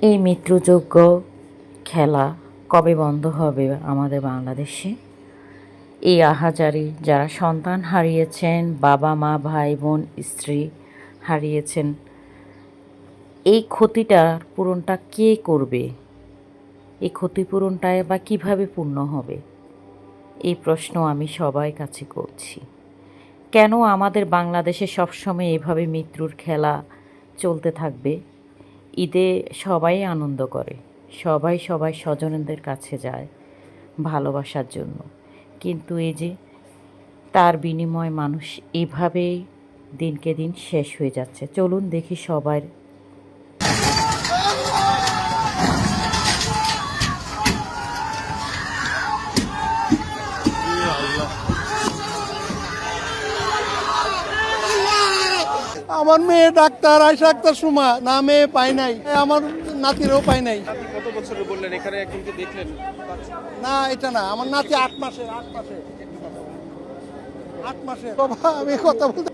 এই মৃত্যুযোগ্য খেলা কবে বন্ধ হবে আমাদের বাংলাদেশে? এই আহাজারি যারা সন্তান হারিয়েছেন, বাবা মা ভাই বোন স্ত্রী হারিয়েছেন, এই ক্ষতিটার পূরণটা কে করবে? এই ক্ষতিপূরণটায় বা কিভাবে পূর্ণ হবে? এই প্রশ্ন আমি সবার কাছে করছি। কেন আমাদের বাংলাদেশে সবসময় এভাবে মৃত্যুর খেলা চলতে থাকবে? ঈদে সবাই আনন্দ করে, সবাই সবাই স্বজনদের কাছে যায় ভালোবাসার জন্য, কিন্তু এই যে তার বিনিময়ে মানুষ এভাবেই দিনকে দিন শেষ হয়ে যাচ্ছে। চলুন দেখি সবার। আমার মেয়ে ডাক্তার আয়শা আক্তার সুমা, না মেয়ে পাই নাই, আমার নাতিরও পাই নাই। কত বছরের বললেন, এখানে একজনকে দেখলেন? না এটা না, আমার নাতি 8 মাসের। বাবা আমি কথা বলতে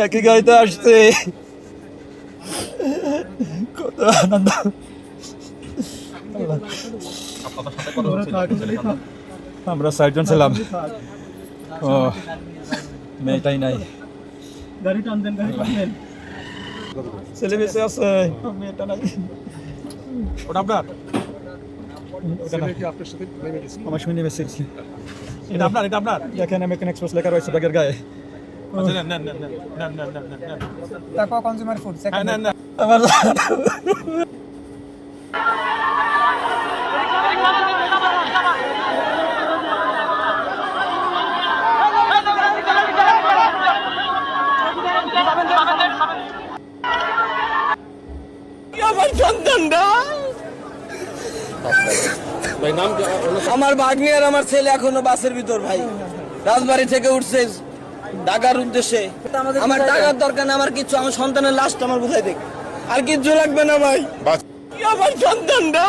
একই গাড়িতে আসছে, কত আনন্দ। আমরা 60 জন ছিলাম। ও মেয়েটাই নাই, ছেলে বেঁচে আছে, মেয়েটা নাই। ওটা আপনার? আমার শুনে বেঁচে গেছি। এটা আপনার? এটা আপনার? দেখেন আমেরিকান এক্সপ্রেস লেখা রয়েছে ব্যাগের গায়ে। কনজিউমার ফুড আমার আমার ভাগ্নি আর আমার ছেলে এখনো বাসের ভিতর ভাই, রাজবাড়ি থেকে উঠছে ঢাকার উদ্দেশ্যে। আমার টাকার দরকার না, আমার কিছু, আমার সন্তানের লাশটা আমার কোথায় দেখ, আর কিচ্ছু লাগবে না ভাই। আমার সন্তানটা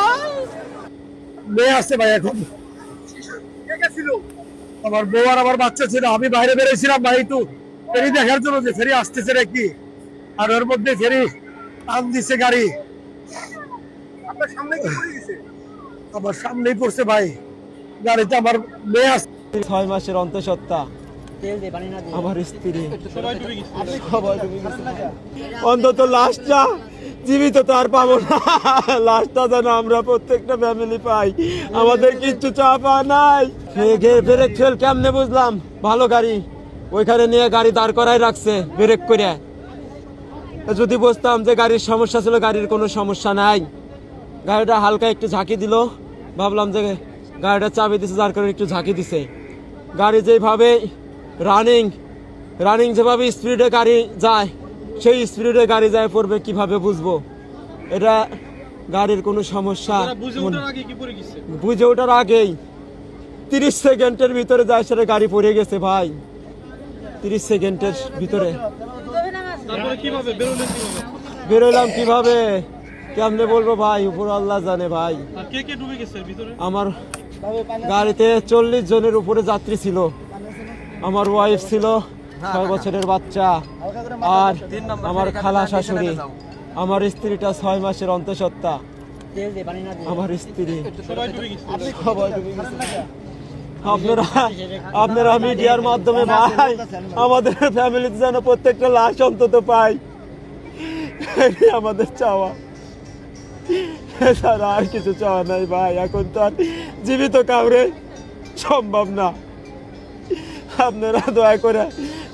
মেয়ে আসছে ভাই, এখন আমার বউ আর আমার বাচ্চা ছিল। আমি বাইরে বেরিয়েছিলাম ভাই, একটু ফেরি দেখার জন্য যে ফেরি আসতেছে নাকি, আর ওর মধ্যে ফেরি টান দিচ্ছে গাড়ি, আমার সামনেই পড়ছে ভাই গাড়িতে। আমার মেয়ে আসছে 6 মাসের অন্তঃসত্ত্বা আমার স্ত্রী, সবাই ডুবে গেছে। অন্তত লাশটা জীবিত তো আর পাবো না, লাশটা যেন আমরা প্রত্যেকটা ফ্যামিলি পাই। আমাদের কিচ্ছু চাপা নাই। ব্রেক ফেল কেমনে বুঝলাম? ভালো গাড়ি ওইখানে নিয়ে গাড়ি দাঁড় করাই রাখছে ব্রেক করে। যদি বুঝতাম যে গাড়ির সমস্যা ছিল, গাড়ির কোনো সমস্যা নাই। গাড়িটা হালকা একটু ঝাঁকি দিল, ভাবলাম যে গাড়িটা চাবি দিছে, যার কারণে একটু ঝাঁকি দিছে। গাড়ি যেভাবে রানিং যেভাবে স্পিডে গাড়ি যায়, সেই স্পিডে গাড়ি যায় পড়বে কিভাবে বুঝবো? এটা গাড়ির কোনো সমস্যা বুঝে ওঠার আগেই 30 সেকেন্ডের ভিতরে যায় সেটা গাড়ি পড়ে গেছে ভাই। 30 সেকেন্ডের ভিতরে বেরোলাম কিভাবে, কেমনে বলবো ভাই, উপর আল্লাহ জানে ভাই। আমার গাড়িতে 40 জনের উপরে যাত্রী ছিল। আমার ওয়াইফ ছিল, 6 বছরের বাচ্চা, আর আমার খালা শাশুড়ি, আমার স্ত্রীটা 6 মাসের অন্তঃসত্ত্বা, আমার স্ত্রী, সবাই ডুবে গেছে। আপনারা মিডিয়ার মাধ্যমে ভাই আমাদের ফ্যামিলিতে যেন প্রত্যেকটা লাশ অন্তত পাই, আমাদের চাওয়া। এছাড়া আর কিছু চাওয়া নাই ভাই। এখন তো আর জীবিত কাউরে সম্ভব না। আপনারা দয়া করে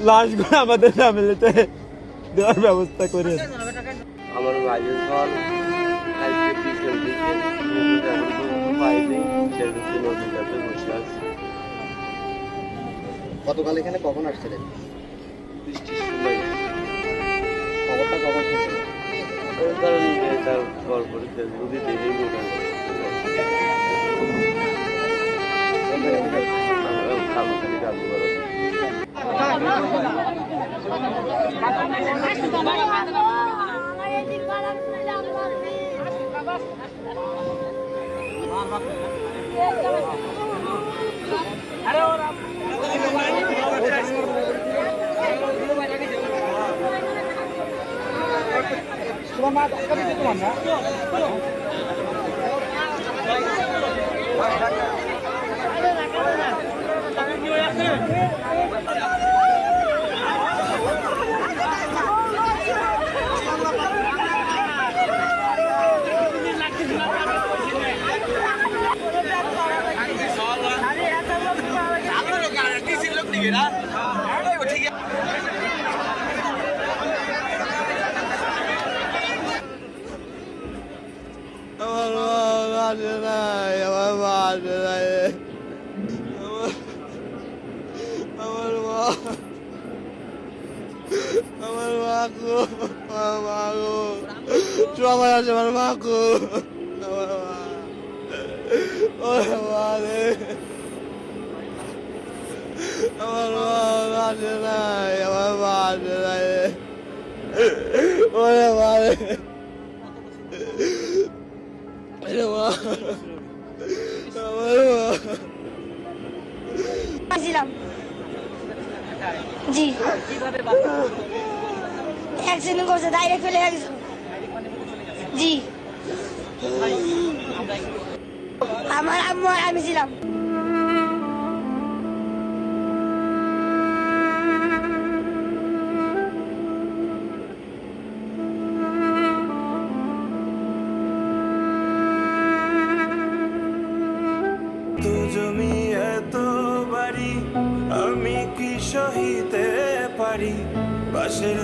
লাশগুলো আমাদের ফ্যামিলিতে দেওয়ার ব্যবস্থা করেন। আমার ভাইয়ের ঘর হাইতে পিছন দিকে পাইনি, সেদিকে নদীর কাছে বসে আছে। গতকাল এখানে কখন আসছিলেন? বৃষ্টির সময়। খবরটা কখন শুনছিলেন? ওই কারণে তার গল্প ফেসবুকে দেখেই মনে হয় খালি কাজ করো। আমার মা বাঁচে নাই, আমার মা বাঁচে নাই। আমার মা, আমার মা গো, আমার মা গো, সবাই আছে, আমার মা গো, আমার মা, ওরে মা রে, আমার মা বাঁচে নাই, আমার মা বাঁচে নাই, ওরে মা রে, ওরে মা, আমার মা। ছিলাম জি অ্যাক্সিডেন্ট করছে ডাইরেক্ট ফেলে গেছে জি আমার আম্মু আর আমি ছিলাম তো জমি এত বাড়ি আমি কি সহিতে পারি, বাঁশের